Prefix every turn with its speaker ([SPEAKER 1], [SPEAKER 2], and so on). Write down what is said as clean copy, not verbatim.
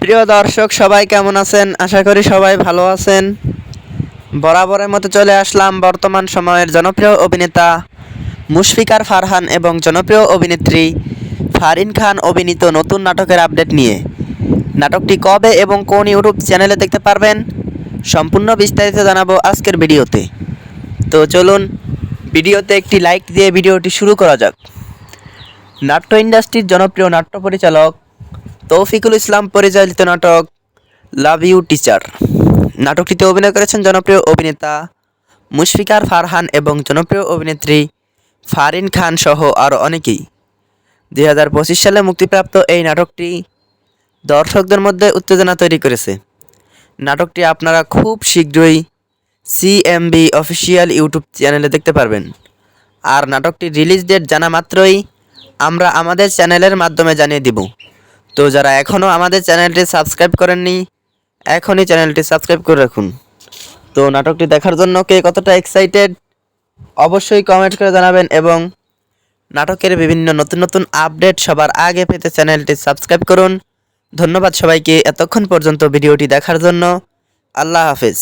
[SPEAKER 1] প্রিয় দর্শক সবাই কেমন আছেন? আশা করি সবাই ভালো আছেন। বরাবরের মতো চলে আসলাম বর্তমান সময়ের জনপ্রিয় অভিনেতা মুশফিকার ফারহান এবং জনপ্রিয় অভিনেত্রী ফারিন খান অভিনীত নতুন নাটকের আপডেট নিয়ে। নাটকটি কবে এবং কোন ইউটিউব চ্যানেলে দেখতে পারবেন সম্পূর্ণ বিস্তারিত জানাবো আজকের ভিডিওতে। তো চলুন ভিডিওতে একটি লাইক দিয়ে ভিডিওটি শুরু করা যাক। নাট্য ইন্ডাস্ট্রির জনপ্রিয় নাট্য পরিচালক তৌফিকুল ইসলাম পরিচালিত নাটক লাভ ইউ টিচার। নাটকটিতে অভিনয় করেছেন জনপ্রিয় অভিনেতা মুশফিকার ফারহান এবং জনপ্রিয় অভিনেত্রী ফারিন খান সহ আরও অনেকেই। 2025 সালে মুক্তিপ্রাপ্ত এই নাটকটি দর্শকদের মধ্যে উত্তেজনা তৈরি করেছে। নাটকটি আপনারা খুব শীঘ্রই সিএমবি অফিসিয়াল ইউটিউব চ্যানেলে দেখতে পারবেন। আর নাটকটির রিলিজ ডেট জানা মাত্রই আমরা আমাদের চ্যানেলের মাধ্যমে জানিয়ে দিব। তো যারা এখনও আমাদের চ্যানেলটি সাবস্ক্রাইব করেননি এখনই চ্যানেলটি সাবস্ক্রাইব করে রাখুন। তো নাটকটি দেখার জন্য কে কতটা এক্সাইটেড অবশ্যই কমেন্ট করে জানাবেন এবং নাটকের বিভিন্ন নতুন নতুন আপডেট সবার আগে পেতে চ্যানেলটি সাবস্ক্রাইব করুন। ধন্যবাদ সবাইকে এতক্ষণ পর্যন্ত ভিডিওটি দেখার জন্য। আল্লাহ হাফেজ।